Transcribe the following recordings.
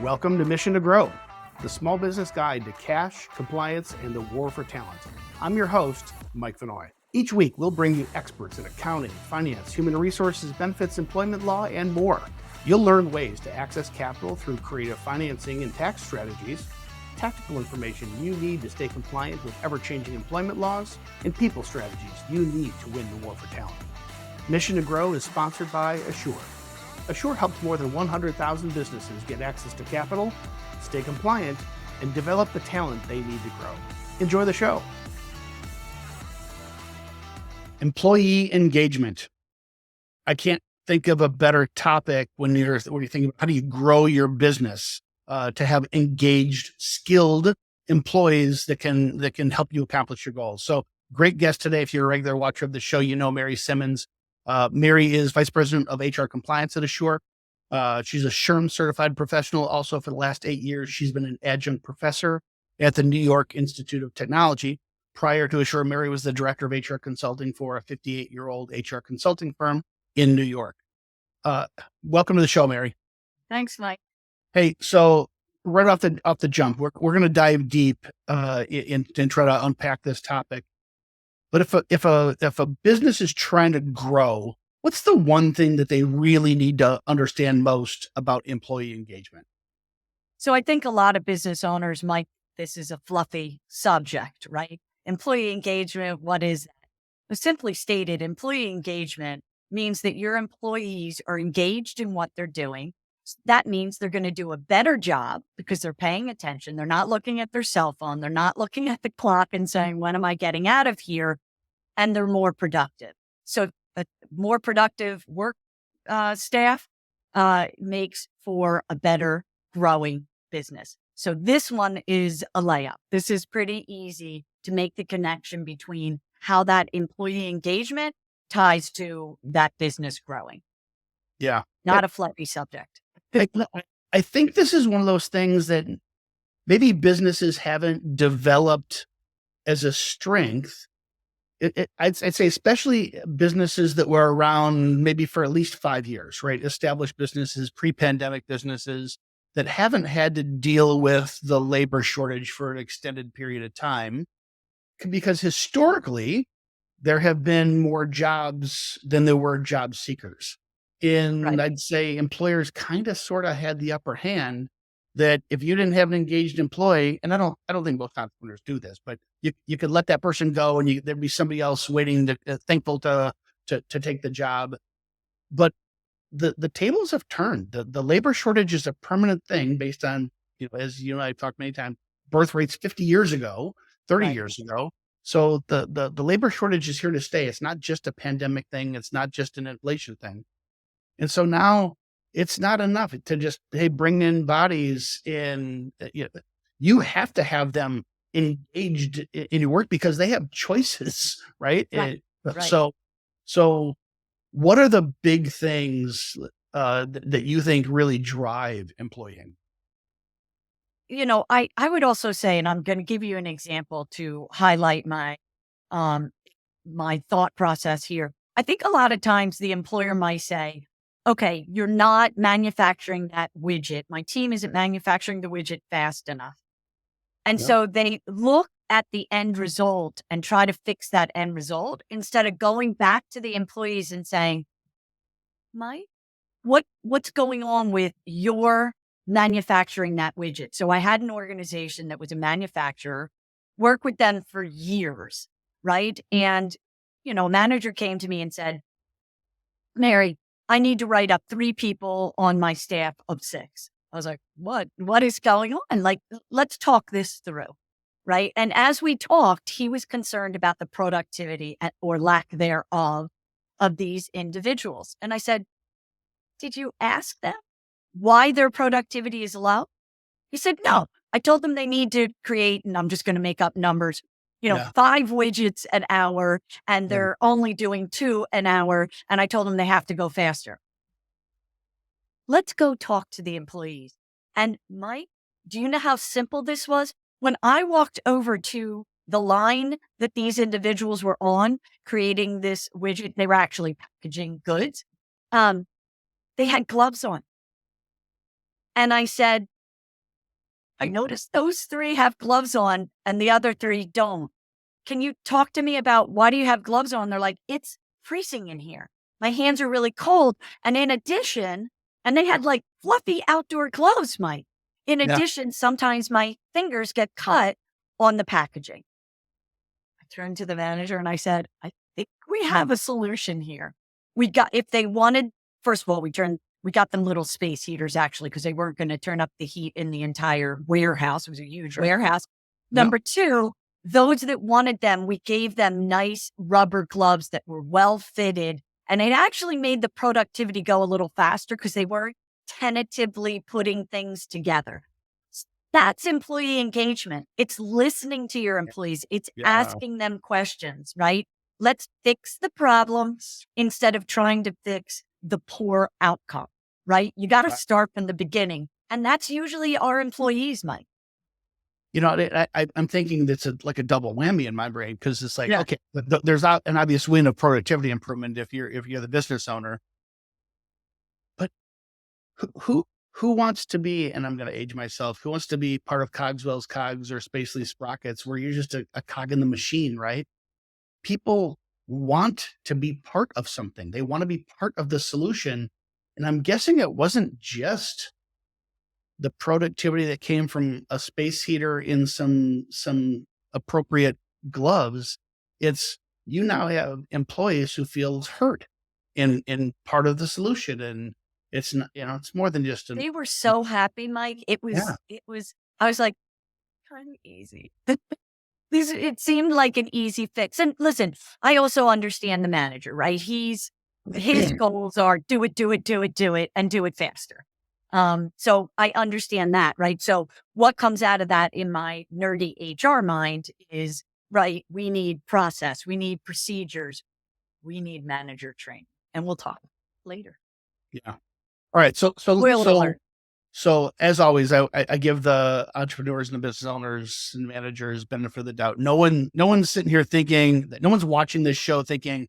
Welcome to Mission to Grow, the small business guide to cash, compliance, and the war for talent. I'm your host, Mike Vannoy. Each week, we'll bring you experts in accounting, finance, human resources, benefits, employment law, and more. You'll learn ways to access capital through creative financing and tax strategies, tactical information you need to stay compliant with ever-changing employment laws, and people strategies you need to win the war for talent. Mission to Grow is sponsored by Asure. Asure helps more than 100,000 businesses get access to capital, stay compliant, and develop the talent they need to grow. Enjoy the show. Employee engagement. I can't think of a better topic when you're thinking about how do you grow your business to have engaged, skilled employees that can help you accomplish your goals. So great guest today. If you're a regular watcher of the show, you know Mary Simmons. Mary is Vice President of HR Compliance at Asure. She's a SHRM certified professional. Also, for the last 8 years, she's been an adjunct professor at the New York Institute of Technology. Prior to Asure, Mary was the director of HR consulting for a 58-year-old HR consulting firm in New York. Welcome to the show, Mary. Thanks, Mike. Hey, so right off the jump, we're going to dive deep and try to unpack this topic. But if a business is trying to grow, what's the one thing that they really need to understand most about employee engagement? So I think a lot of business owners might, this is a fluffy subject, right? Employee engagement, what is that? Well, simply stated, employee engagement means that your employees are engaged in what they're doing. That means they're going to do a better job because they're paying attention. They're not looking at their cell phone. They're not looking at the clock and saying, when am I getting out of here? And they're more productive. So a more productive work staff makes for a better growing business. So this one is a layup. This is pretty easy to make the connection between how that employee engagement ties to that business growing. Yeah. Not a fluffy subject. I think this is one of those things that maybe businesses haven't developed as a strength. I'd say especially businesses that were around maybe for at least 5 years, right? Established businesses, pre-pandemic businesses that haven't had to deal with the labor shortage for an extended period of time, because historically there have been more jobs than there were job seekers. And Right. I'd say employers kind of sort of had the upper hand that if you didn't have an engaged employee, and I don't think most entrepreneurs do this, but you could let that person go and there'd be somebody else waiting thankful to take the job. But the tables have turned. The labor shortage is a permanent thing based on, as you and I have talked many times, birth rates 50 years ago, 30 Right. years ago. So the labor shortage is here to stay. It's not just a pandemic thing. It's not just an inflation thing. And so now it's not enough to just, hey, bring in bodies in. You have to have them engaged in your work because they have choices, right? Right. Right. So what are the big things that you think really drive employing? I would also say, and I'm going to give you an example to highlight my thought process here. I think a lot of times the employer might say, okay, you're not manufacturing that widget. My team isn't manufacturing the widget fast enough. And Yeah. so they look at the end result and try to fix that end result instead of going back to the employees and saying, Mike, what's going on with your manufacturing that widget? So I had an organization that was a manufacturer, worked with them for years, right? And, a manager came to me and said, Mary, I need to write up 3 people on my staff of 6. I was like, what is going on? Like, let's talk this through. Right. And as we talked, he was concerned about the productivity or lack thereof of these individuals. And I said, did you ask them why their productivity is low? He said, no. I told them they need to create, and I'm just going to make up numbers, Yeah. 5 widgets an hour, and Yeah. they're only doing 2 an hour. And I told them they have to go faster. Let's go talk to the employees. And Mike, do you know how simple this was? When I walked over to the line that these individuals were on, creating this widget, they were actually packaging goods. They had gloves on. And I said, I noticed those three have gloves on and the other three don't. Can you talk to me about why do you have gloves on? They're like, it's freezing in here. My hands are really cold. And in addition, and they had like fluffy outdoor gloves, Mike. In Yeah. addition, sometimes my fingers get cut on the packaging. I turned to the manager and I said, I think we have a solution here. If they wanted, first of all, we got them little space heaters actually, because they weren't going to turn up the heat in the entire warehouse. It was a huge warehouse. Yep. Number two, those that wanted them, we gave them nice rubber gloves that were well fitted. And it actually made the productivity go a little faster because they weren't tentatively putting things together. That's employee engagement. It's listening to your employees. It's asking them questions, right? Let's fix the problem instead of trying to fix the poor outcome, right? You got to start from the beginning. And that's usually our employees, Mike. You know, I'm thinking that's like a double whammy in my brain, because it's like, okay, there's an obvious win of productivity improvement if you're the business owner, but who wants to be, and I'm going to age myself, who wants to be part of Cogswell's Cogs or Spacely Sprockets, where you're just a cog in the machine, right? People want to be part of something. They want to be part of the solution. And I'm guessing it wasn't just the productivity that came from a space heater in some appropriate gloves. It's, you now have employees who feels hurt in part of the solution. And it's not, it's more than just they were so happy, Mike. It was, I was like, kind of easy. It seemed like an easy fix. And listen, I also understand the manager, right? His goals are do it, and do it faster. So I understand that, right? So what comes out of that in my nerdy HR mind is, right, we need process, we need procedures, we need manager training, and we'll talk later. Yeah. All right. So as always, I give the entrepreneurs and the business owners and managers benefit of the doubt. No one's sitting here thinking that, no one's watching this show thinking,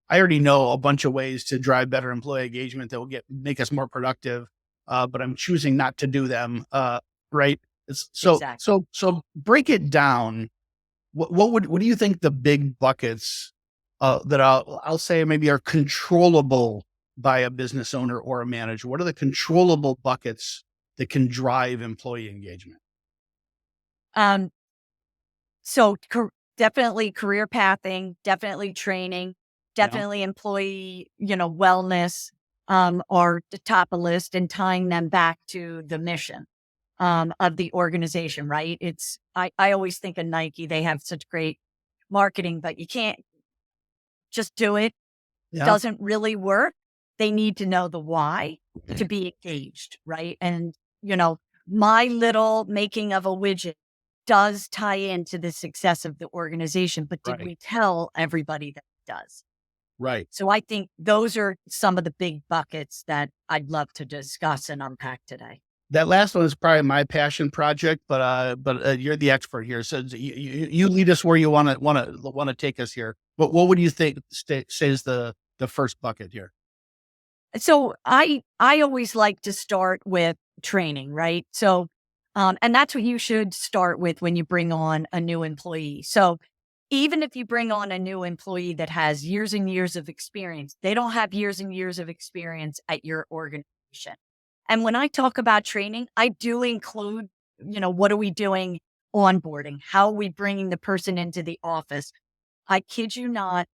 I already know a bunch of ways to drive better employee engagement that will make us more productive. But I'm choosing not to do them. Right. Exactly. So break it down. What do you think the big buckets that I'll say maybe are controllable by a business owner or a manager? What are the controllable buckets that can drive employee engagement? So definitely career pathing, definitely training, definitely employee, wellness, are the top of list, and tying them back to the mission, of the organization, right? I always think of Nike, they have such great marketing, but you can't just do it. Yeah. Doesn't really work. They need to know the why to be engaged, right? And, my little making of a widget does tie into the success of the organization, but did we tell everybody that it does? Right. So I think those are some of the big buckets that I'd love to discuss and unpack today. That last one is probably my passion project, but you're the expert here. So you lead us where you want to take us here. What would you think says the first bucket here? So I always like to start with training, right? So, and that's what you should start with when you bring on a new employee. So even if you bring on a new employee that has years and years of experience, they don't have years and years of experience at your organization. And when I talk about training, I do include, what are we doing onboarding? How are we bringing the person into the office? I kid you not.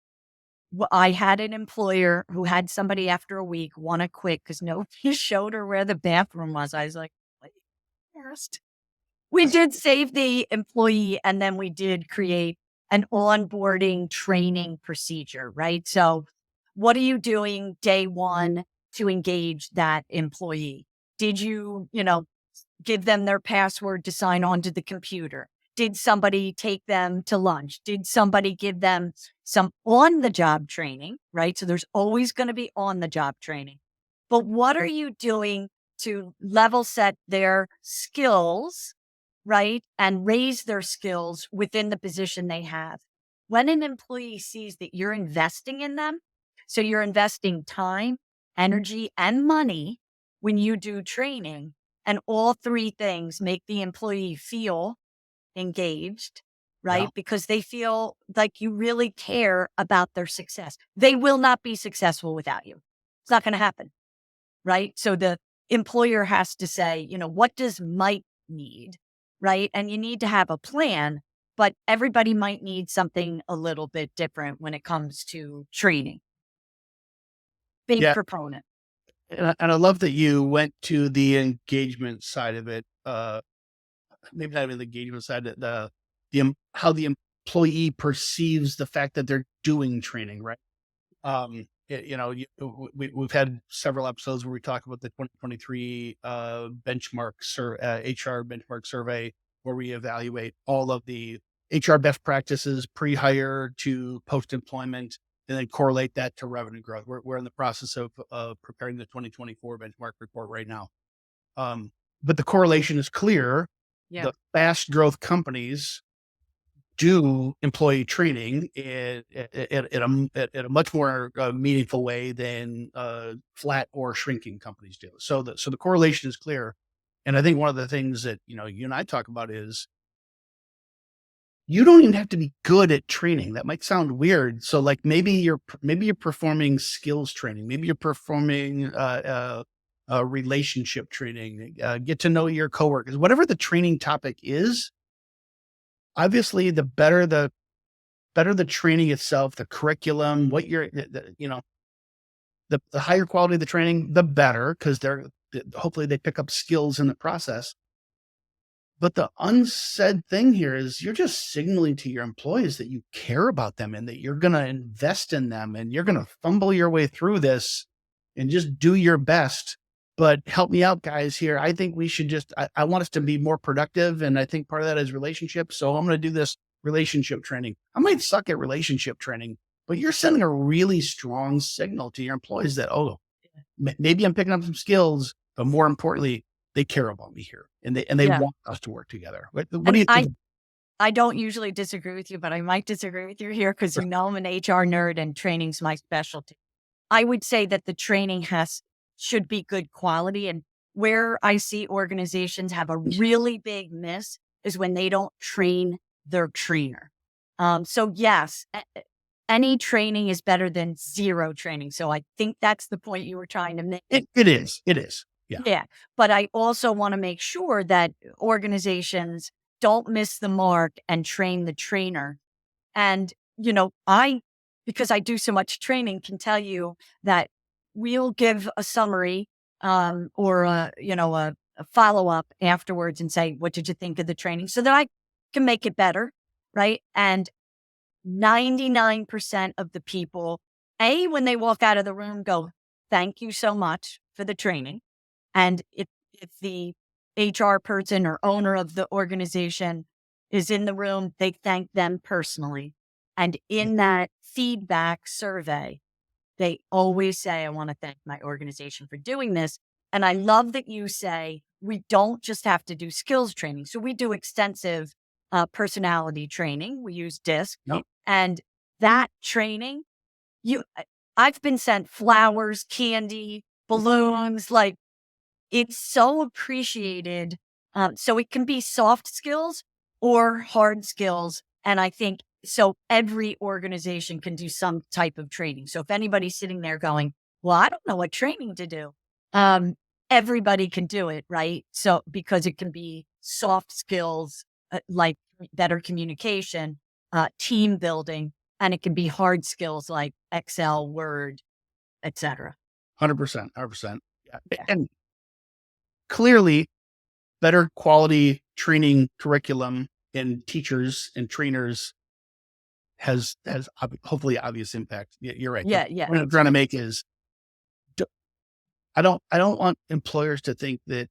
I had an employer who had somebody after a week want to quit because nobody showed her where the bathroom was. I was like, what? First, we did save the employee, and then we did create an onboarding training procedure, right? So what are you doing day one to engage that employee? Did you, give them their password to sign on to the computer? Did somebody take them to lunch? Did somebody give them some on-the-job training, right? So there's always going to be on-the-job training. But what are you doing to level set their skills, right? And raise their skills within the position they have. When an employee sees that you're investing in them, so you're investing time, energy, and money when you do training, And all three things make the employee feel engaged, Yeah. right? Because they feel like you really care about their success. They will not be successful without you. It's not going to happen, right? So the employer has to say, what does Mike need, right? And you need to have a plan, but everybody might need something a little bit different when it comes to training. Big Yeah. proponent. And I love that you went to the engagement side of it. Maybe not even the engagement side, how the employee perceives the fact that they're doing training, right? We've had several episodes where we talk about the 2023 HR benchmark survey, where we evaluate all of the HR best practices pre-hire to post-employment, and then correlate that to revenue growth. We're in the process of preparing the 2024 benchmark report right now. But the correlation is clear. Yeah. The fast growth companies do employee training at a much more meaningful way than flat or shrinking companies do. So the correlation is clear. And I think one of the things that, you and I talk about is you don't even have to be good at training. That might sound weird. So like maybe you're performing skills training, maybe you're performing relationship training, get to know your coworkers, whatever the training topic is. Obviously, the better the training itself, the curriculum, what the higher quality of the training, the better, because hopefully they pick up skills in the process. But the unsaid thing here is you're just signaling to your employees that you care about them and that you're going to invest in them and you're going to fumble your way through this and just do your best. But help me out, guys, here. I think we should I want us to be more productive. And I think part of that is relationships. So I'm going to do this relationship training. I might suck at relationship training, but you're sending a really strong signal to your employees that, maybe I'm picking up some skills, but more importantly, they care about me here and they Yeah. want us to work together. What do And you think? I don't usually disagree with you, but I might disagree with you here because I'm an HR nerd and training's my specialty. I would say that the training should be good quality. And where I see organizations have a really big miss is when they don't train their trainer. So yes, any training is better than zero training. So I think that's the point you were trying to make. It is. Yeah. Yeah. But I also want to make sure that organizations don't miss the mark and train the trainer. And, because I do so much training, can tell you that we'll give a summary or a follow up afterwards and say, what did you think of the training? So that I can make it better. Right. And 99% of the people, when they walk out of the room, go, thank you so much for the training. And if the HR person or owner of the organization is in the room, they thank them personally. And in that feedback survey, they always say, I want to thank my organization for doing this. And I love that you say, we don't just have to do skills training. So we do extensive personality training. We use DISC. No. And that training, I've been sent flowers, candy, balloons, like it's so appreciated. So it can be soft skills or hard skills. And I think so every organization can do some type of training. So if anybody's sitting there going, well, I don't know what training to do. Everybody can do it, right? So because it can be soft skills, like better communication, team building, and it can be hard skills like Excel, Word, etc. 100%. 100%. Yeah. And clearly better quality training curriculum in teachers and trainers has hopefully obvious impact. You're right. Yeah. The point I'm trying to make is I don't want employers to think that,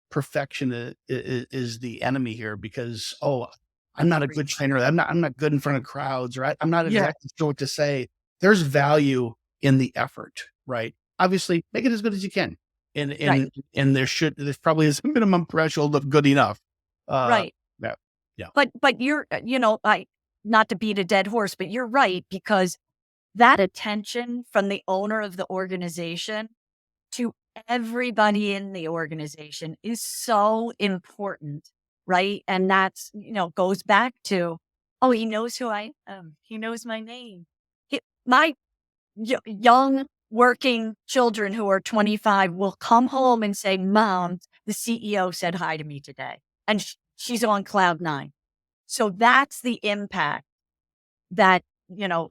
perfection is the enemy here because, I'm not a good trainer. I'm not good in front of crowds, right? I'm not exactly sure what to say. There's value in the effort, right? Obviously make it as good as you can. And there's probably is a minimum threshold of good enough. Right. Yeah. But you're, not to beat a dead horse, but you're right, because that attention from the owner of the organization to everybody in the organization is so important, right? And that's, goes back to, oh, he knows who I am. He knows my name. My young working children who are 25 will come home and say, Mom, the CEO said hi to me today. And she's on cloud nine. So that's the impact that,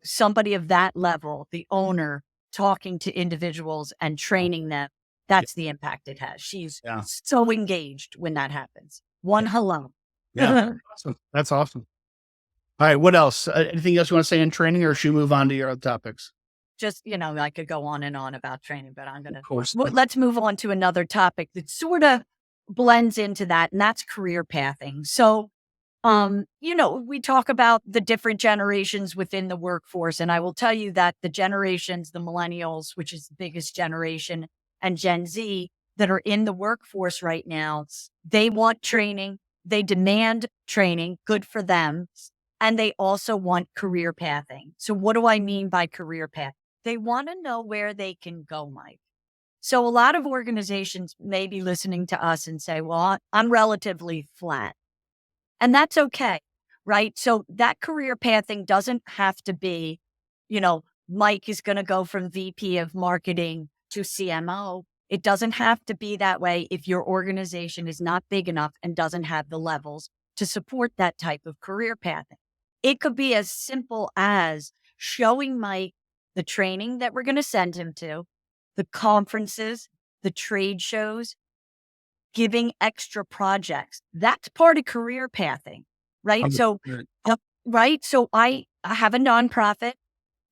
somebody of that level, the owner, talking to individuals and training them, that's the impact it has. She's Yeah. so engaged when that happens. One hello. Yeah. Awesome. That's awesome. All right. What else? Anything else you want to say in training, or should we move on to your other topics? Just, I could go on and on about training, but I'm going to, Of course. let's move on to another topic that sort of blends into that, and that's career pathing. So, we talk about the different generations within the workforce, and I will tell you that the generations, the millennials, which is the biggest generation, and Gen Z that are in the workforce right now, they want training, they demand training, good for them, and they also want career pathing. So what do I mean by career path? They want to know where they can go, Mike. So a lot of organizations may be listening to us and say, well, I'm relatively flat. And that's okay, right? So that career pathing doesn't have to be, Mike is going to go from VP of marketing to CMO. It doesn't have to be that way if your organization is not big enough and doesn't have the levels to support that type of career pathing. It could be as simple as showing Mike the training that we're going to send him to, the conferences, the trade shows, giving extra projects. That's part of career pathing, right? So, right. So I have a nonprofit.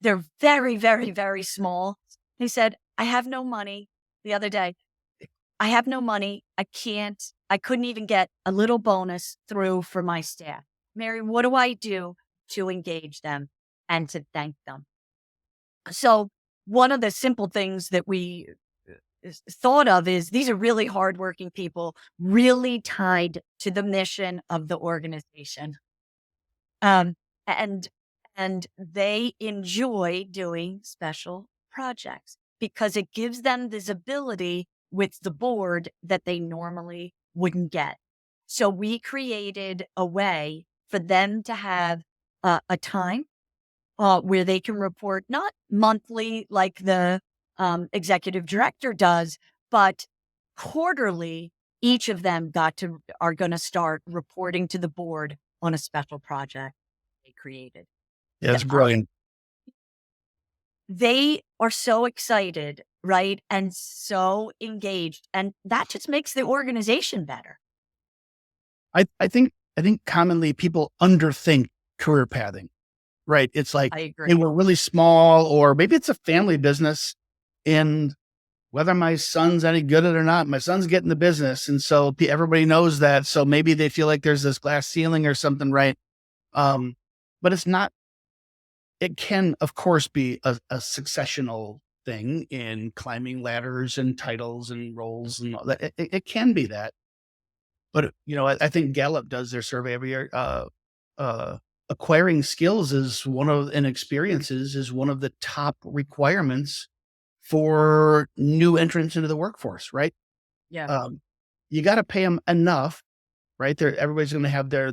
They're very, very, very small. He said, I have no money the other day. I have no money. I couldn't even get a little bonus through for my staff. Mary, what do I do to engage them and to thank them? So one of the simple things that we thought of is these are really hardworking people, really tied to the mission of the organization. And they enjoy doing special projects because it gives them visibility with the board that they normally wouldn't get. So we created a way for them to have a time where they can report, not monthly like the executive director does, but quarterly. Each of them are going to start reporting to the board on a special project they created. Yeah, that's brilliant. They are so excited, right? And so engaged. And that just makes the organization better. I think commonly people underthink career pathing, right? It's like, I agree. hey, we're really small, or maybe it's a family business, and whether my son's any good at it or not, my son's getting the business. And so everybody knows that. So maybe they feel like there's this glass ceiling or something, right? But it's not. It can, of course, be a successional thing in climbing ladders and titles and roles and all that. It can be that. But, I think Gallup does their survey every year. Acquiring skills and experiences is one of the top requirements for new entrants into the workforce, right? Yeah. You got to pay them enough, right? Everybody's going to have their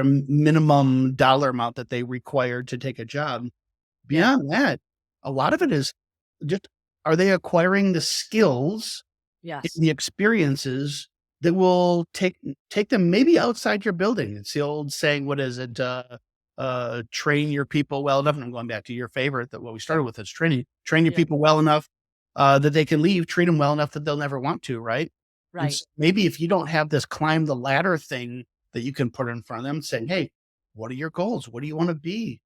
minimum dollar amount that they require to take a job. Beyond that, a lot of it is just, are they acquiring the skills, Yes, the experiences that will take them maybe outside your building? It's the old saying, what is it? Train your people well enough. And I'm going back to your favorite, that what we started with is train your people well enough that they can leave, treat them well enough that they'll never want to, right? right. So maybe if you don't have this climb the ladder thing that you can put in front of them, saying, hey, what are your goals? What do you want to be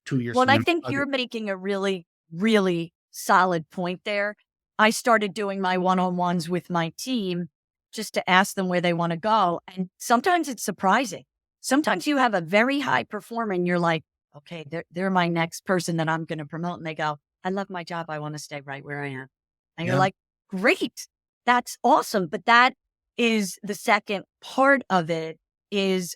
2 years from now? Well, I think you're making a really, really solid point there. I started doing my one-on-ones with my team just to ask them where they want to go. And sometimes it's surprising. Sometimes you have a very high performer and you're like, okay, they're my next person that I'm going to promote. And they go, I love my job. I want to stay right where I am. And you're like, great. That's awesome. But that is the second part of it is,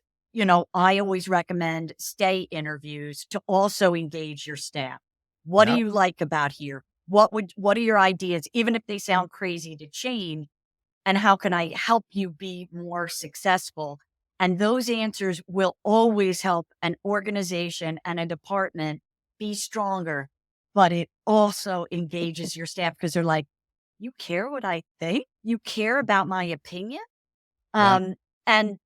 I always recommend stay interviews to also engage your staff. What do you like about here? what are your ideas, even if they sound crazy to change? And how can I help you be more successful? And those answers will always help an organization and a department be stronger. But it also engages your staff because they're like, you care what I think? You care about my opinion? Yeah. And,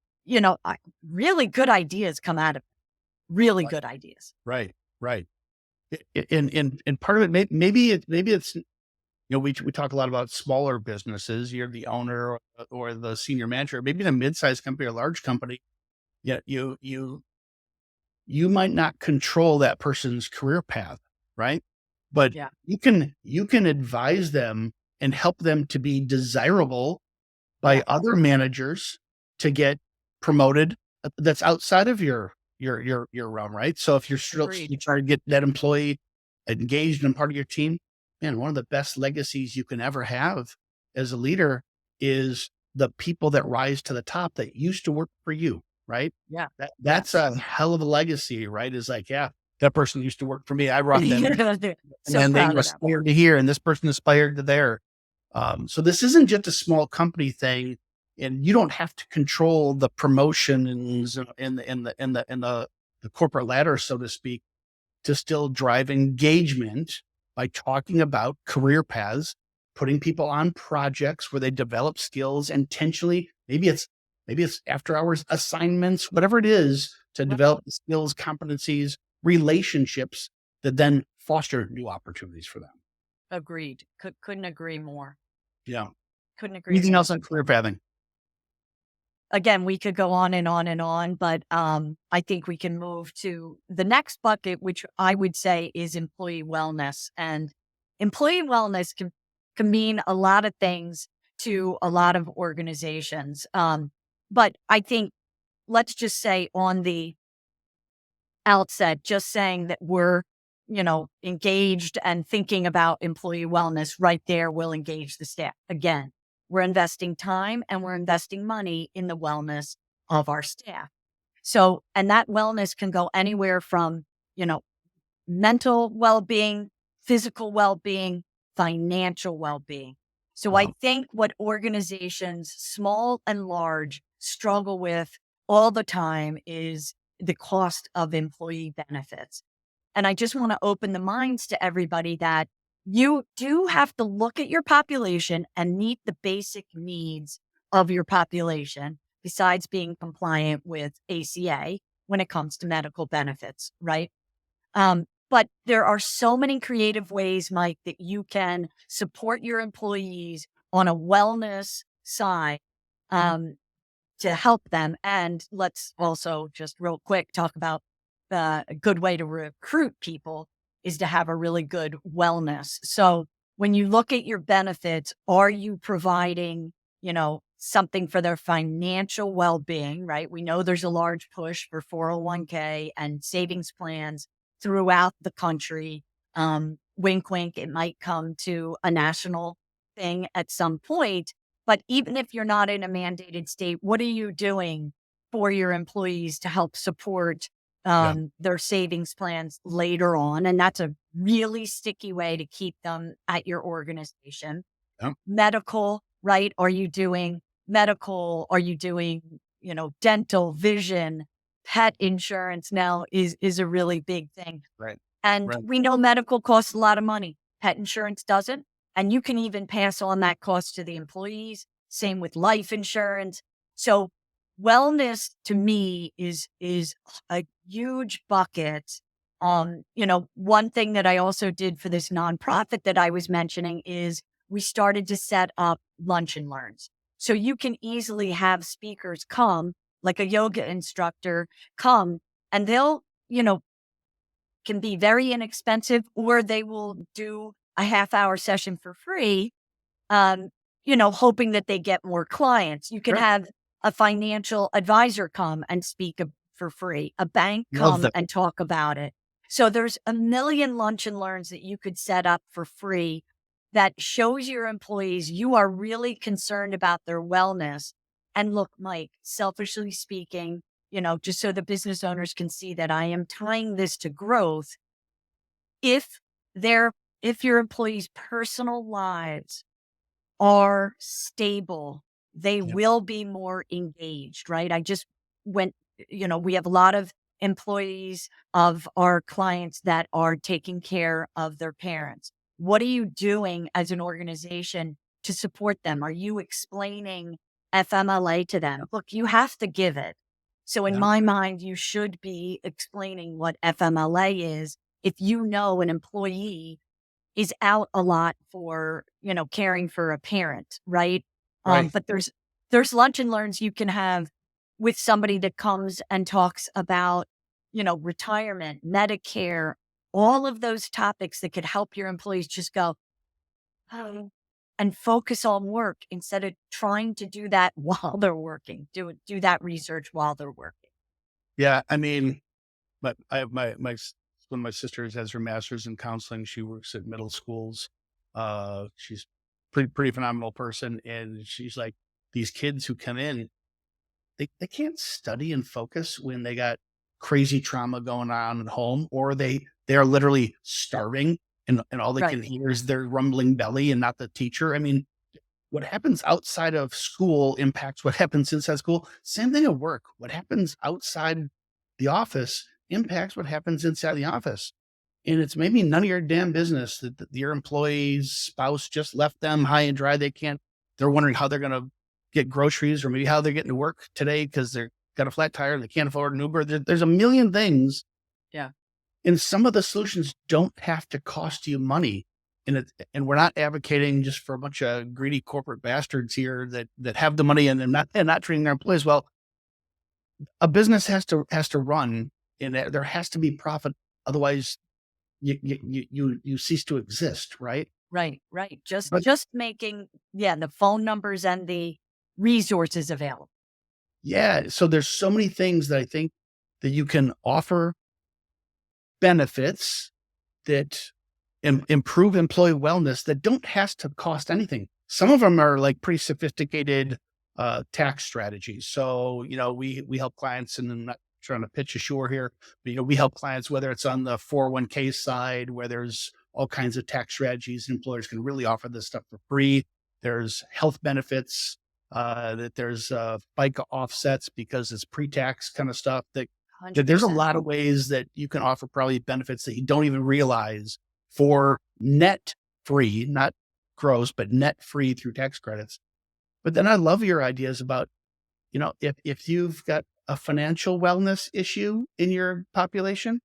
really good ideas come out of it. Really good ideas. Right. Right. And part of it, maybe it's, we talk a lot about smaller businesses. You're the owner or the senior manager, maybe in a mid-sized company or large company. Yeah. You might not control that person's career path. Right. But Yeah. you can advise them and help them to be desirable by Yeah. other managers to get promoted that's outside of your realm, right? So if Agreed. you try to get that employee engaged and part of your team, man, one of the best legacies you can ever have as a leader is the people that rise to the top that used to work for you, right? Yeah. That's a hell of a legacy, right? Is like, yeah, that person used to work for me. I brought them in, and So then they proud of them. aspired to here, and this person aspired to there. So this isn't just a small company thing, and you don't have to control the promotions in the corporate ladder, so to speak, to still drive engagement by talking about career paths, putting people on projects where they develop skills intentionally. Maybe it's after hours assignments, whatever it is, to Right. develop the skills, competencies, relationships that then foster new opportunities for them. Agreed. Couldn't agree more. Yeah. Couldn't agree Anything more. else on career pathing? Again, we could go on and on and on, but I think we can move to the next bucket, which I would say is employee wellness. And employee wellness can mean a lot of things to a lot of organizations. But I think, let's just say on the outset, just saying that we're, engaged and thinking about employee wellness right there will engage the staff. Again, we're investing time and we're investing money in the wellness of our staff. So, and that wellness can go anywhere from, you know, mental well-being, physical well-being, financial well-being. So I Wow. think what organizations, small and large, struggle with all the time is the cost of employee benefits. And I just want to open the minds to everybody that you do have to look at your population and meet the basic needs of your population, besides being compliant with ACA when it comes to medical benefits, right? But there are so many creative ways, Mike, that you can support your employees on a wellness side to help them. And let's also just real quick talk about a good way to recruit people is to have a really good wellness. So when you look at your benefits, are you providing, something for their financial well-being, right? We know there's a large push for 401k and savings plans throughout the country. Wink, wink, it might come to a national thing at some point. But even if you're not in a mandated state, what are you doing for your employees to help support Yeah. their savings plans later on? And that's a really sticky way to keep them at your organization. Yeah. Medical, right? Are you doing medical? Are you doing, dental, vision, pet insurance now is a really big thing. Right. And Right. we know medical costs a lot of money. Pet insurance doesn't. And you can even pass on that cost to the employees. Same with life insurance. So wellness to me is a huge bucket. One thing that I also did for this nonprofit that I was mentioning is we started to set up lunch and learns. So you can easily have speakers come, like a yoga instructor come, and they'll, can be very inexpensive, or they will do a half-hour session for free, hoping that they get more clients. You can Sure. have a financial advisor come and speak for free, a bank Love come that. and talk about it. So there's a million lunch and learns that you could set up for free that shows your employees you are really concerned about their wellness. And look, Mike, selfishly speaking, just so the business owners can see that I am tying this to growth. If their if your employees' personal lives are stable, they Yep. will be more engaged, right? I just went, we have a lot of employees of our clients that are taking care of their parents. What are you doing as an organization to support them? Are you explaining FMLA to them? Look, you have to give it. So in Yeah. my mind, you should be explaining what FMLA is. If you know an employee is out a lot for, caring for a parent, right? Right. But there's lunch and learns you can have with somebody that comes and talks about, retirement, Medicare, all of those topics that could help your employees just go, oh, and focus on work instead of trying to do that while they're working. Do that research while they're working. Yeah. I mean, but I have one of my sisters has her master's in counseling. She works at middle schools. She's pretty phenomenal person. And she's like, these kids who come in, they can't study and focus when they got crazy trauma going on at home, or they are literally starving and all they Right. can hear is their rumbling belly and not the teacher. I mean, what happens outside of school impacts what happens inside school. Same thing at work. What happens outside the office impacts what happens inside the office. And it's maybe none of your damn business that your employee's spouse just left them high and dry. They're wondering how they're going to get groceries or maybe how they're getting to work today because they're got a flat tire and they can't afford an Uber. There's a million things. Yeah. And some of the solutions don't have to cost you money. And we're not advocating just for a bunch of greedy corporate bastards here that have the money and not treating their employees well. A business has to run, and there has to be profit. Otherwise, you cease to exist, right? Right. Right. Just But just making, the phone numbers and the resources available. yeah, so there's so many things that I think that you can offer benefits that improve employee wellness that don't have to cost anything. Some of them are like pretty sophisticated tax strategies. So, we help clients, and I'm not trying to pitch Assure here, but we help clients whether it's on the 401k side where there's all kinds of tax strategies. Employers can really offer this stuff for free. There's health benefits, that there's FICA offsets because it's pre-tax kind of stuff that there's a 100%. lot of ways that you can offer probably benefits that you don't even realize for net free, not gross, but net free through tax credits. But then I love your ideas about, if you've got a financial wellness issue in your population,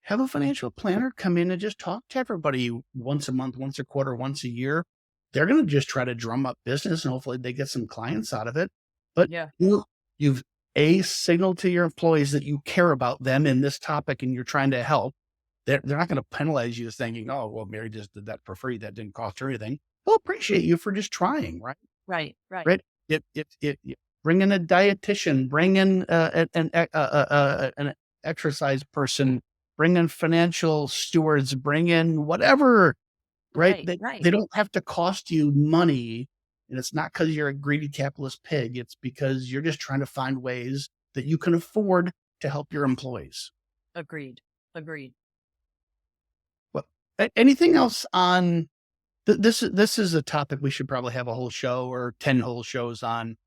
have a financial planner come in and just talk to everybody once a month, once a quarter, once a year. They're going to just try to drum up business and hopefully they get some clients out of it. But Yeah. you've signaled to your employees that you care about them in this topic and you're trying to help. They're not going to penalize you thinking, oh, well, Mary just did that for free. That didn't cost her anything. They'll appreciate you for just trying, right? Right. Right. Right. If bring in a dietitian, bring in an exercise person, bring in financial stewards, bring in whatever, right? Right. They Right. don't have to cost you money. And it's not because you're a greedy capitalist pig. It's because you're just trying to find ways that you can afford to help your employees. Agreed. Agreed. Well, anything else on this is a topic we should probably have a whole show or 10 whole shows on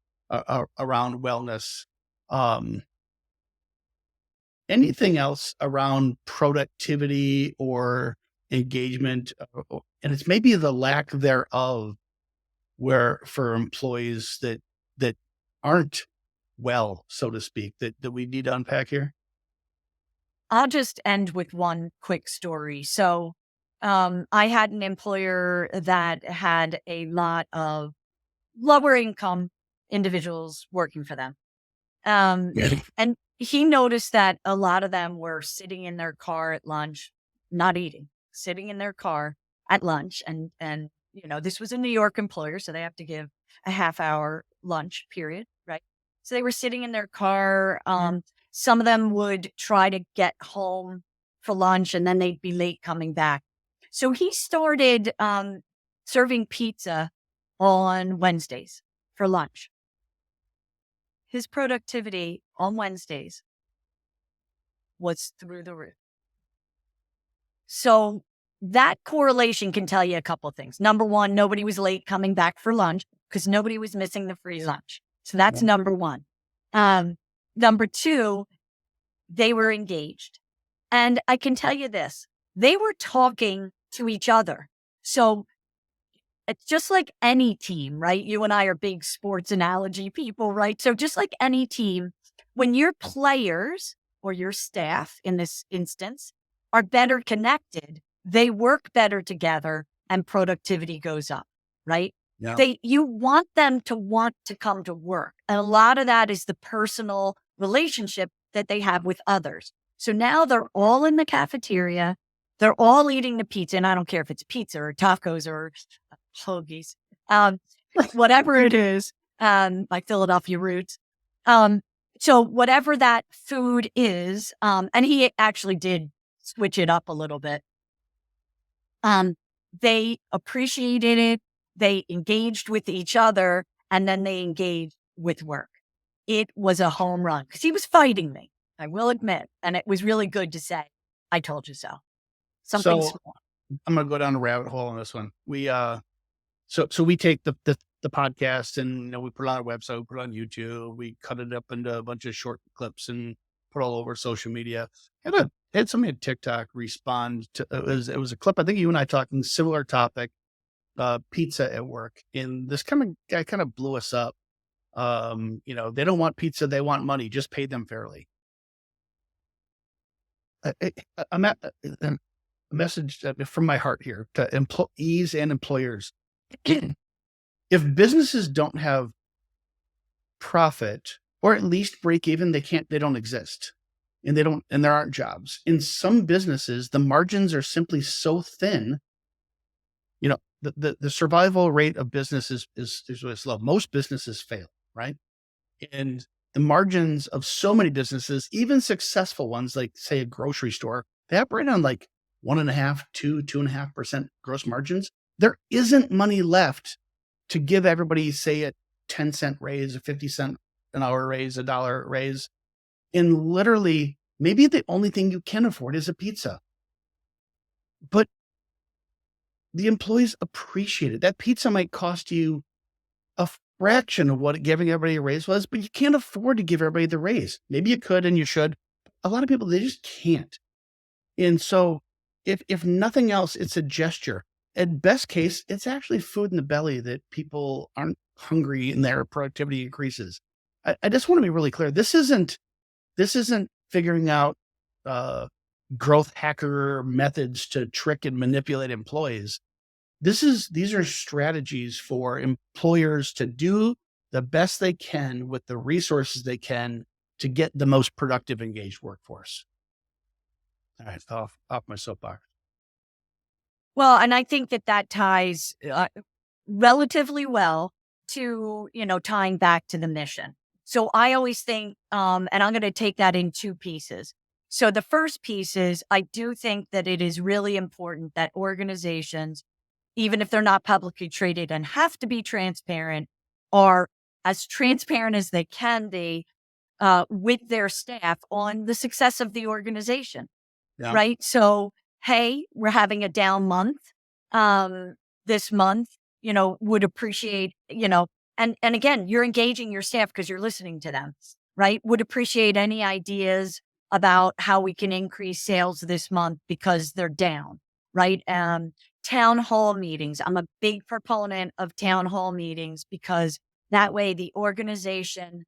around wellness. Um, Anything else around productivity or engagement, and it's maybe the lack thereof where for employees that aren't well, so to speak, that we need to unpack here? I'll just end with one quick story. So, I had an employer that had a lot of lower income individuals working for them. Um, Yeah. and he noticed that a lot of them were sitting in their car at lunch, not eating, sitting in their car at lunch. And, this was a New York employer, so they have to give a half hour lunch period, right? So they were sitting in their car. Some of them would try to get home for lunch and then they'd be late coming back. So he started serving pizza on Wednesdays for lunch. His productivity on Wednesdays was through the roof. So that correlation can tell you a couple of things. Number one, nobody was late coming back for lunch because nobody was missing the free lunch. So that's number one. Number two, they were engaged. And I can tell you this, they were talking to each other. So it's just like any team, right? You and I are big sports analogy people, right? So just like any team, when your players or your staff in this instance are better connected, they work better together and productivity goes up, right? Yeah. You want them to want to come to work. And a lot of that is the personal relationship that they have with others. So now they're all in the cafeteria. They're all eating the pizza. And I don't care if it's pizza or tacos or hoagies, whatever it is, my Philadelphia roots. So whatever that food is, and he actually did switch it up a little bit. They appreciated it. They engaged with each other, and then they engaged with work. It was a home run because he was fighting me, I will admit. And it was really good to say, I told you so. Something So small. I'm going to go down a rabbit hole on this one. So we take the podcast and, we put it on our website, we put it on YouTube, we cut it up into a bunch of short clips and put all over social media. Had somebody at TikTok respond to, it was a clip. I think you and I talking similar topic, pizza at work. And this guy kind of blew us up. They don't want pizza. They want money. Just pay them fairly. I'm at a message from my heart here to employees and employers. If businesses don't have profit or at least break even, they don't exist, and there aren't jobs. In some businesses, the margins are simply so thin. The survival rate of businesses is low. Most businesses fail, right? And the margins of so many businesses, even successful ones, like say a grocery store, they operate on like 1.5%, 2.5% gross margins. There isn't money left to give everybody, say, a 10-cent raise, a 50-cent an hour raise, a $1 raise. And literally, maybe the only thing you can afford is a pizza. But the employees appreciate it. That pizza might cost you a fraction of what giving everybody a raise was, but you can't afford to give everybody the raise. Maybe you could and you should. A lot of people, they just can't. And so if nothing else, it's a gesture. At best case, it's actually food in the belly that people aren't hungry and their productivity increases. I just want to be really clear. This isn't figuring out growth hacker methods to trick and manipulate employees. These are strategies for employers to do the best they can with the resources they can to get the most productive, engaged workforce. All right, off my soapbox. Well, and I think that ties relatively well to, tying back to the mission. So I always think, and I'm going to take that in two pieces. So the first piece is I do think that it is really important that organizations, even if they're not publicly traded and have to be transparent, are as transparent as they can be with their staff on the success of the organization. Yeah. Right? So, hey, we're having a down month this month, would appreciate, and again, you're engaging your staff because you're listening to them, right? Would appreciate any ideas about how we can increase sales this month because they're down, right? Town hall meetings. I'm a big proponent of town hall meetings because that way the organization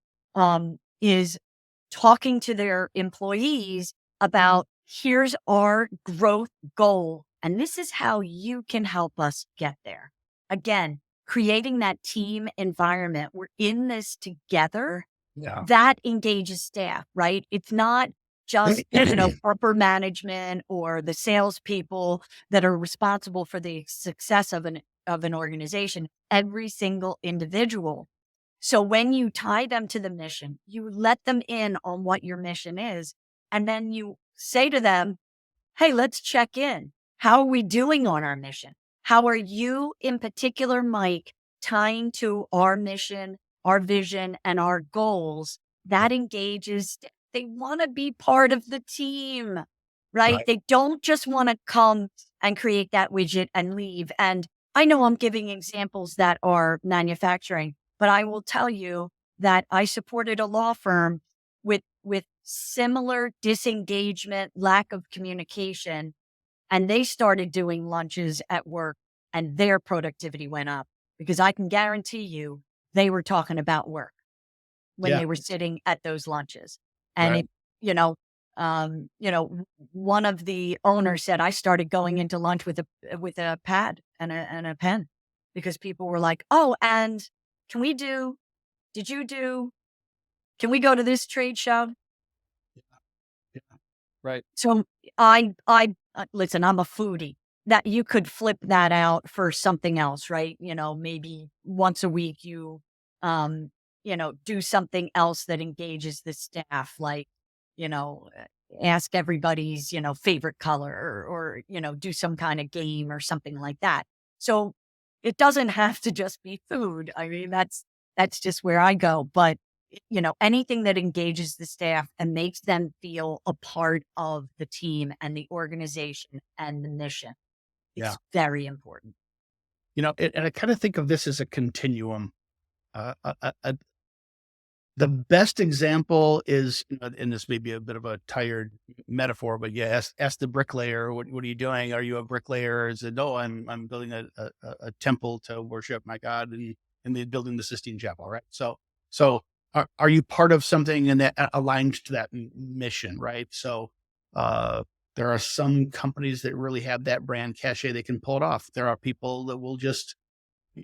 is talking to their employees about here's our growth goal, and this is how you can help us get there. Again, creating that team environment. We're in this together. Yeah. That engages staff, right? It's not just, upper management or the salespeople that are responsible for the success of an organization. Every single individual. So when you tie them to the mission, you let them in on what your mission is, and then you say to them, hey, let's check in. How are we doing on our mission? How are you in particular, Mike, tying to our mission, our vision, and our goals? That engages. They want to be part of the team. right? Right. They don't just want to come and create that widget and leave. And I know I'm giving examples that are manufacturing, but I will tell you that I supported a law firm with similar disengagement, lack of communication, and they started doing lunches at work and their productivity went up because I can guarantee you they were talking about work when Yeah. they were sitting at those lunches. And Right. it, you know, one of the owners said I started going into lunch with a pad and a pen because people were like, "Oh, and can we do? Did you do? Can we go to this trade show?" Yeah. Right. So I listen. I'm a foodie. That you could flip that out for something else, right? Maybe once a week um, do something else that engages the staff, like, you know, uh, ask everybody's, favorite color or do some kind of game or something like that. So it doesn't have to just be food. I mean, that's just where I go. But anything that engages the staff and makes them feel a part of the team and the organization and the mission Yeah. is very important. And I kind of think of this as a continuum. Uh, uh, uh, uh, the best example is, and this may be a bit of a tired metaphor, but yeah, ask the bricklayer, what are you doing? Are you a bricklayer? Is it, no, I'm building a temple to worship my God and then building the Sistine Chapel, right? So are you part of something and that aligned to that mission, right? So, there are some companies that really have that brand cachet. They can pull it off. There are people that will just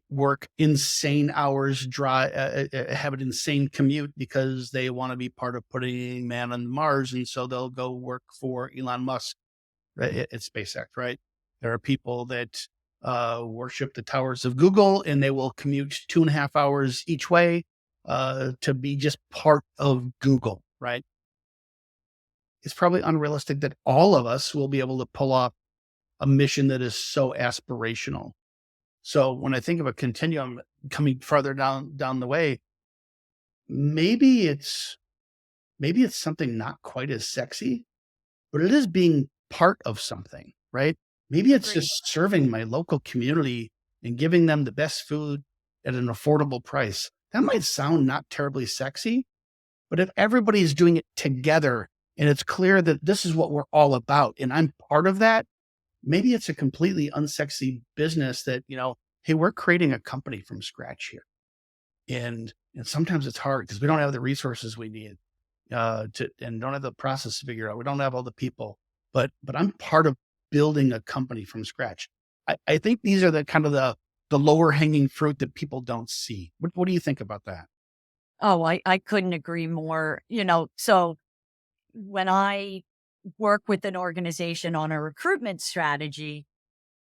work insane hours, have an insane commute because they want to be part of putting man on Mars, and so they'll go work for Elon Musk, right, at SpaceX. Right? There are people that worship the towers of Google, and they will commute 2.5 hours each way to be just part of Google. Right? It's probably unrealistic that all of us will be able to pull off a mission that is so aspirational. So when I think of a continuum coming farther down the way, maybe it's maybe it's something not quite as sexy, but it is being part of something, right? Maybe it's Agreed. just serving my local community and giving them the best food at an affordable price. That might sound not terribly sexy, but if everybody's doing it together and it's clear that this is what we're all about and I'm part of that, maybe it's a completely unsexy business that, hey, we're creating a company from scratch here. And sometimes it's hard because we don't have the resources we need to and don't have the process to figure out. We don't have all the people, but I'm part of building a company from scratch. I think these are the kind of the lower hanging fruit that people don't see. What do you think about that? Oh, I couldn't agree more. So when I work with an organization on a recruitment strategy,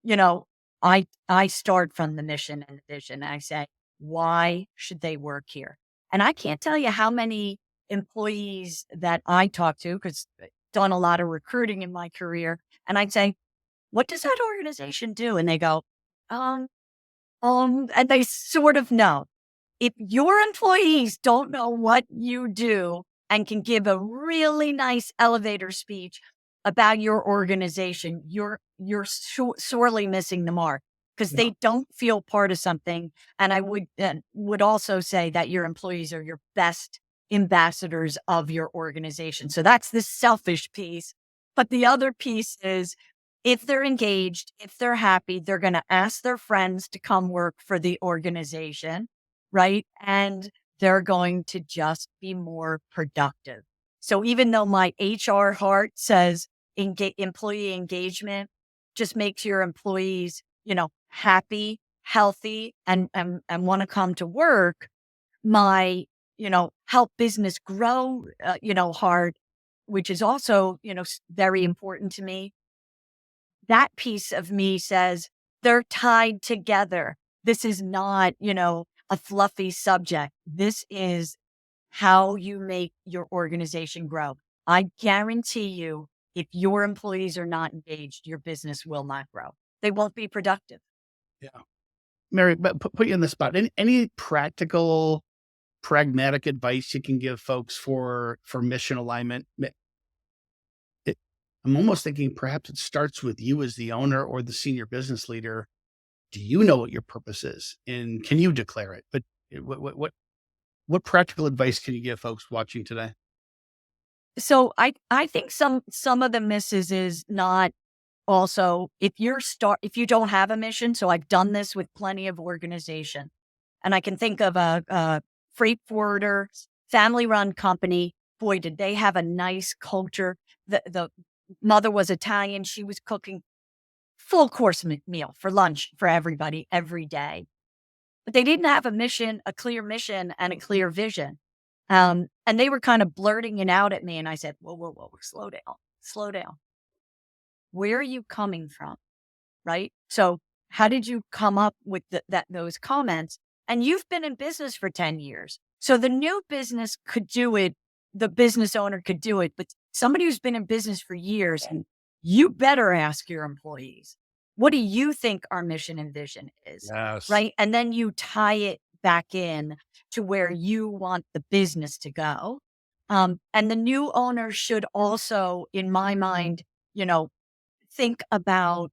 you know, I start from the mission and the vision. I say, why should they work here? And I can't tell you how many employees that I talk to, because I've done a lot of recruiting in my career, and I'd say, what does that organization do? And they go, um, and they sort of know. If your employees don't know what you do and can give a really nice elevator speech about your organization, you're sorely missing the mark because Yeah. they don't feel part of something. And I would also say that your employees are your best ambassadors of your organization. So that's the selfish piece. But the other piece is if they're engaged, if they're happy, they're going to ask their friends to come work for the organization, right? And they're going to just be more productive. So even though my HR heart says employee engagement just makes your employees, happy, healthy, and want to come to work, my, help business grow, heart, which is also, very important to me, that piece of me says they're tied together. This is not, a fluffy subject. This is how you make your organization grow. I guarantee you, if your employees are not engaged, your business will not grow. They won't be productive. Yeah. Mary, but put you in the spot. Any practical, pragmatic advice you can give folks for mission alignment? I'm almost thinking perhaps it starts with you as the owner or the senior business leader. Do you know what your purpose is, and can you declare it? But what practical advice can you give folks watching today? So I think some of the misses is not also if you don't have a mission. So I've done this with plenty of organization, and I can think of a freight forwarder, family run company. Boy, did they have a nice culture. The mother was Italian. She was cooking full course meal for lunch for everybody every day. But they didn't have a mission, a clear mission and a clear vision. And they were kind of blurting it out at me. And I said, whoa, whoa, whoa, slow down, slow down. Where are you coming from? Right. So how did you come up with those comments? And you've been in business for 10 years. So the new business could do it. The business owner could do it, but somebody who's been in business for years, and you better ask your employees, what do you think our mission and vision is? Yes. Right. And then you tie it back in to where you want the business to go. And the new owner should also, in my mind, think about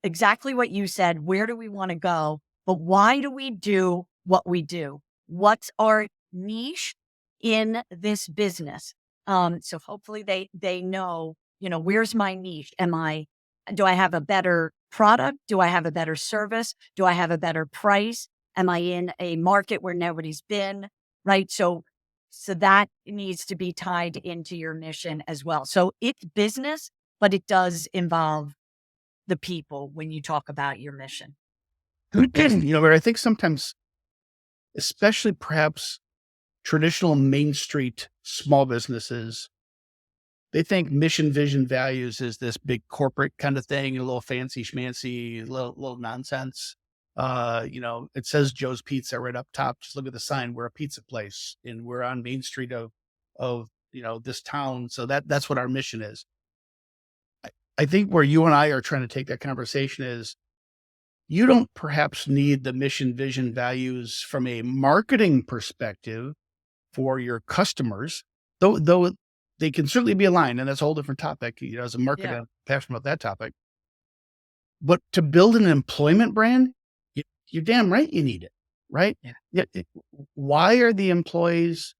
exactly what you said. Where do we want to go? But why do we do what we do? What's our niche in this business? So hopefully they know, where's my niche? Do I have a better product? Do I have a better service? Do I have a better price? Am I in a market where nobody's been? Right. So that needs to be tied into your mission as well. So it's business, but it does involve the people when you talk about your mission. But I think sometimes, especially perhaps traditional Main Street small businesses, they think mission, vision, values is this big corporate kind of thing, a little fancy schmancy, little nonsense. It says Joe's Pizza right up top. Just look at the sign. We're a pizza place, and we're on Main Street of this town. So that's what our mission is. I think where you and I are trying to take that conversation is, you don't perhaps need the mission, vision, values from a marketing perspective for your customers, though they can certainly be aligned, and that's a whole different topic. As a marketer, Yeah. I'm passionate about that topic. But to build an employment brand, you're damn right you need it, right? Yeah. Why are the employees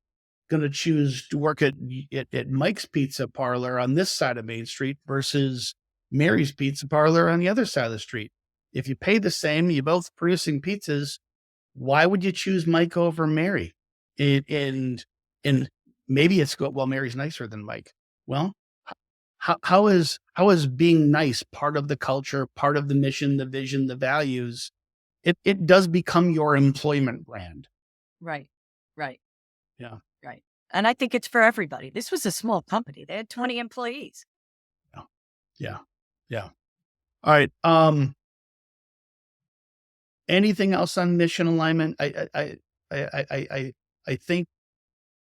going to choose to work at Mike's Pizza Parlor on this side of Main Street versus Mary's Pizza Parlor on the other side of the street? If you pay the same, you're both producing pizzas. Why would you choose Mike over Mary? And maybe it's Mary's nicer than Mike. Well, how is being nice part of the culture, part of the mission, the vision, the values? It does become your employment brand. Right. Right. Yeah. Right. And I think it's for everybody. This was a small company. They had 20 employees. Yeah. Yeah. All right. Anything else on mission alignment? I think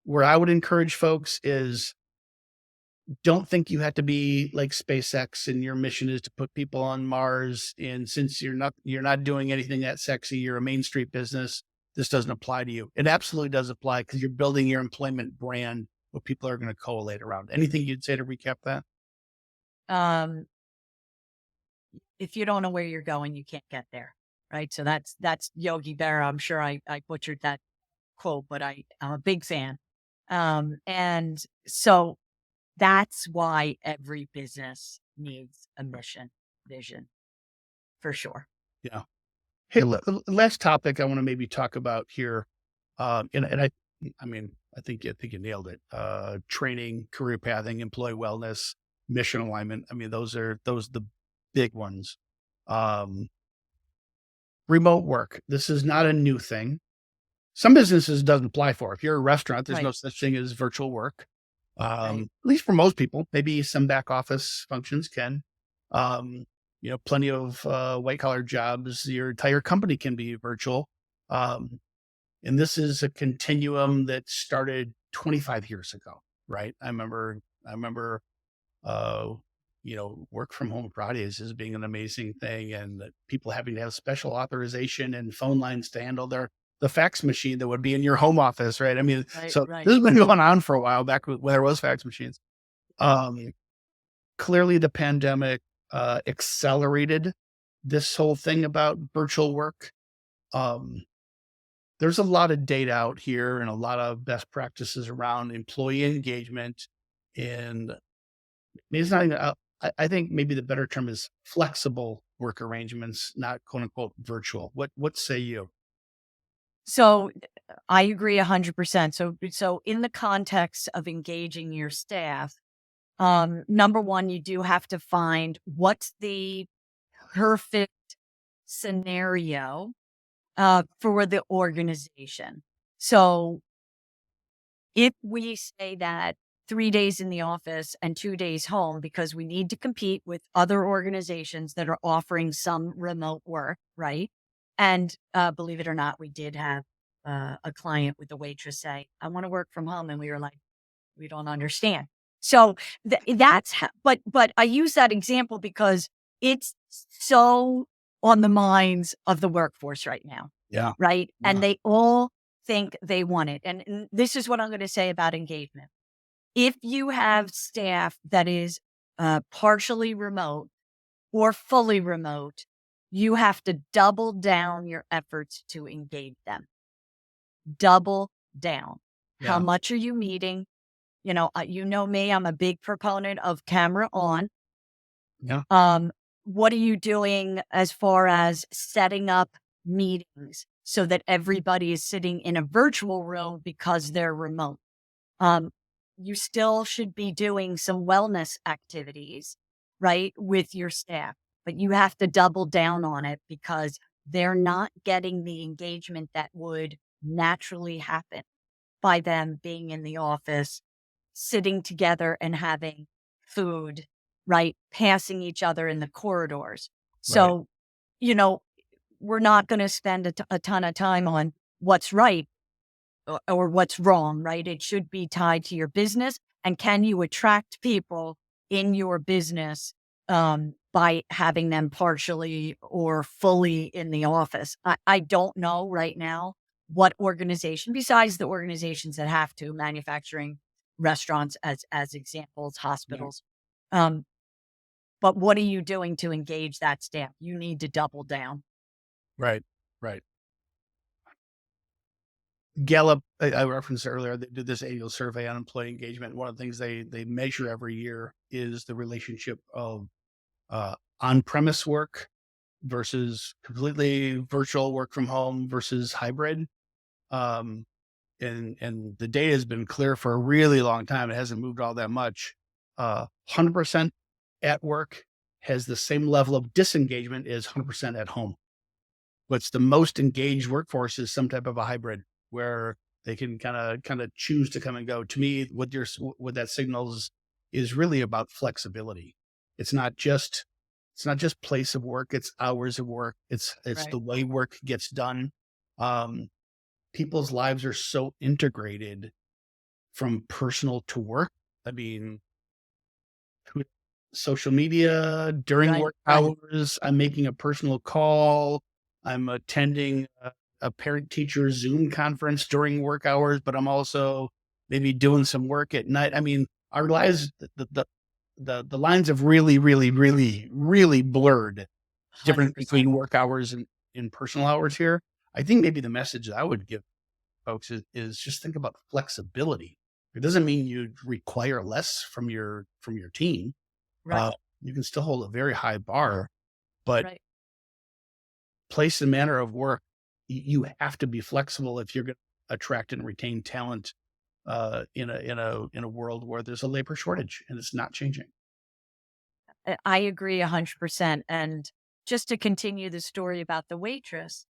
where I would encourage folks is, don't think you have to be like SpaceX and your mission is to put people on Mars. And since you're not doing anything that sexy, you're a Main Street business, this doesn't apply to you. It absolutely does apply, because you're building your employment brand, what people are going to correlate around. Anything you'd say to recap that? If you don't know where you're going, you can't get there. Right. So that's Yogi Berra. I'm sure I butchered that quote, but I'm a big fan. And so that's why every business needs a mission, vision, for sure. Yeah. Hey, last topic I want to maybe talk about here. And I mean, I think you nailed it. Training, career pathing, employee wellness, mission alignment. I mean, those are the big ones. Remote work. This is not a new thing. Some businesses doesn't apply for. If you're a restaurant, there's no such thing as virtual work. At least for most people. Maybe some back office functions can. Plenty of white collar jobs. Your entire company can be virtual. And this is a continuum that started 25 years ago, right? I remember work from home Fridays as being an amazing thing, and that people having to have special authorization and phone lines to handle the fax machine that would be in your home office, right? I mean, this has been going on for a while, back when there was fax machines. clearly the pandemic accelerated this whole thing about virtual work. Um, there's a lot of data out here and a lot of best practices around employee engagement. And it's not even, I think maybe the better term is flexible work arrangements, not quote unquote virtual. What say you? So I agree 100%. So in the context of engaging your staff, number one, you do have to find what's the perfect scenario for the organization. So if we say that 3 days in the office and 2 days home, because we need to compete with other organizations that are offering some remote work, right? And believe it or not, we did have a client with a waitress say, I want to work from home. And we were like, we don't understand. So but I use that example because it's so on the minds of the workforce right now, Yeah. right? Yeah. And they all think they want it. And this is what I'm going to say about engagement. If you have staff that is partially remote or fully remote, you have to double down your efforts to engage them. Double down. How Yeah. much are you meeting? You know me, I'm a big proponent of camera on. Yeah. What are you doing as far as setting up meetings so that everybody is sitting in a virtual room because they're remote? Um, you still should be doing some wellness activities, right, with your staff, but you have to double down on it because they're not getting the engagement that would naturally happen by them being in the office, sitting together and having food, right? Passing each other in the corridors. Right. So, you know, we're not going to spend a ton of time on what's right or what's wrong, right? It should be tied to your business. And can you attract people in your business by having them partially or fully in the office? I don't know right now what organization, besides the organizations that have to, manufacturing, restaurants as examples, Yeah. hospitals. Um, but what are you doing to engage that staff? You need to double down. Right. Right. Gallup, I referenced earlier, they did this annual survey on employee engagement. One of the things they measure every year is the relationship of on-premise work versus completely virtual work from home versus hybrid. Um, and the data has been clear for a really long time. It hasn't moved all that much. 100% at work has the same level of disengagement as 100% at home. What's the most engaged workforce is some type of a hybrid where they can kind of choose to come and go. To me, what that signals is really about flexibility. It's not just place of work, it's hours of work. It's Right. the way work gets done. Um, people's lives are so integrated from personal to work. I mean, who- social media during Right. work Right. hours. I'm making a personal call. I'm attending a parent teacher Zoom conference during work hours, but I'm also maybe doing some work at night. I mean, our lives, the lines have really, really, really, really blurred difference 100%. between work hours and in personal hours here. I think maybe the message I would give folks is just think about flexibility. It doesn't mean you require less from your team. Right. Uh, you can still hold a very high bar, but Right. place and manner of work, you have to be flexible if you're going to attract and retain talent in a world where there's a labor shortage and it's not changing. I agree 100%. And just to continue the story about the waitress,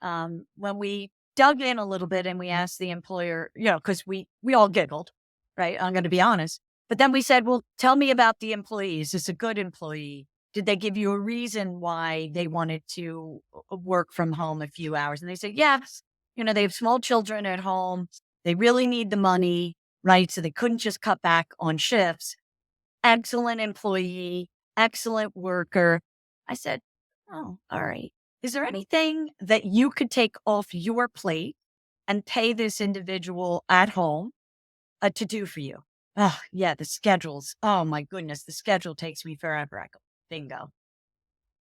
when we dug in a little bit and we asked the employer, because we all giggled, right? I'm going to be honest. But then we said, well, tell me about the employee. Is this a good employee? Did they give you a reason why they wanted to work from home a few hours? And they said, yes, they have small children at home. They really need the money, right? So they couldn't just cut back on shifts. Excellent employee, excellent worker. I said, oh, all right. Is there anything that you could take off your plate and pay this individual at home to do for you? Oh, yeah, the schedules. Oh my goodness, the schedule takes me forever. I go, bingo.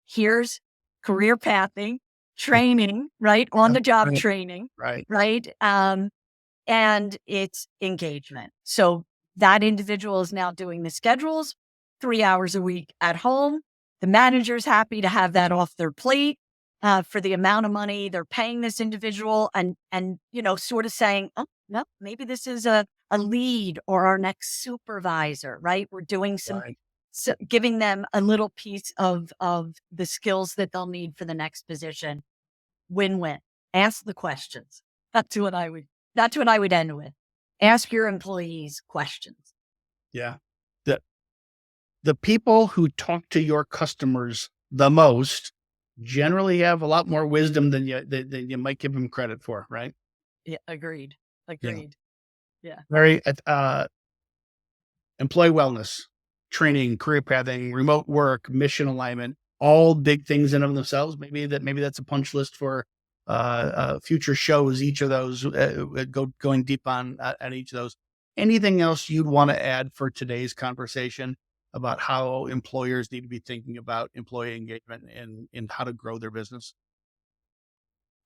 Here's career pathing, training, right? On the job Right. training, Right. right? And it's engagement. So that individual is now doing the schedules 3 hours a week at home. The manager's happy to have that off their plate for the amount of money they're paying this individual, and sort of saying, oh no, maybe this is a lead or our next supervisor, right? We're doing Right. giving them a little piece of the skills that they'll need for the next position. Win-win. Ask the questions. That's what I would end with. Ask your employees questions. Yeah. The the people who talk to your customers the most generally have a lot more wisdom than you might give them credit for, right? Yeah, agreed. Yeah. Agreed. Yeah. Very employee wellness, training, career pathing, remote work, mission alignment, all big things in of themselves. Maybe that's a punch list for future shows. Each of those going deep on each of those. Anything else you'd want to add for today's conversation about how employers need to be thinking about employee engagement and how to grow their business?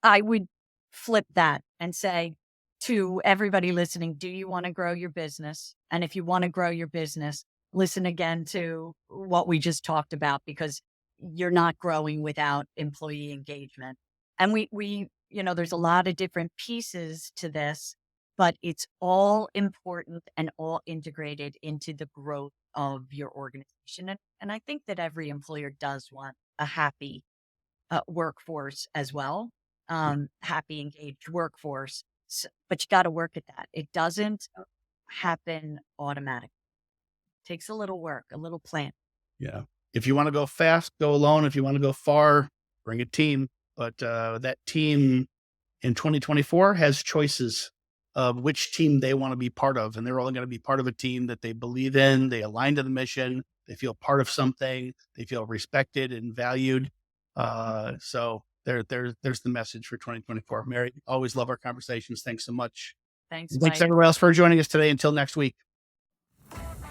I would flip that and say to everybody listening, do you want to grow your business? And if you want to grow your business, listen again to what we just talked about, because you're not growing without employee engagement. And there's a lot of different pieces to this, but it's all important and all integrated into the growth of your organization. And I think that every employer does want a happy workforce as well, happy, engaged workforce. But you got to work at that. It doesn't happen automatically. It takes a little work, a little plan. Yeah. If you want to go fast, go alone. If you want to go far, bring a team. But that team in 2024 has choices of which team they want to be part of. And they're only going to be part of a team that they believe in, they align to the mission, they feel part of something, they feel respected and valued. So there's the message for 2024. Mary, always love our conversations. Thanks so much. Thanks, Thanks Mike. everyone else for joining us today. Until next week.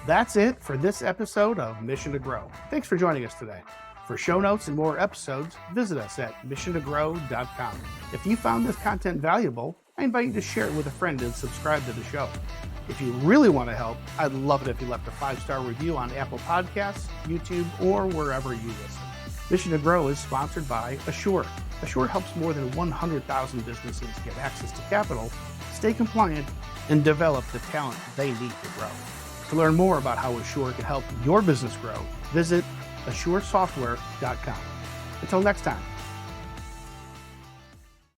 That's it for this episode of Mission to Grow. Thanks for joining us today. For show notes and more episodes, visit us at missiontogrow.com. If you found this content valuable, I invite you to share it with a friend and subscribe to the show. If you really want to help, I'd love it if you left a 5-star review on Apple Podcasts, YouTube, or wherever you listen. Mission to Grow is sponsored by Asure. Asure helps more than 100,000 businesses get access to capital, stay compliant, and develop the talent they need to grow. To learn more about how Asure can help your business grow, visit AsureSoftware.com. Until next time.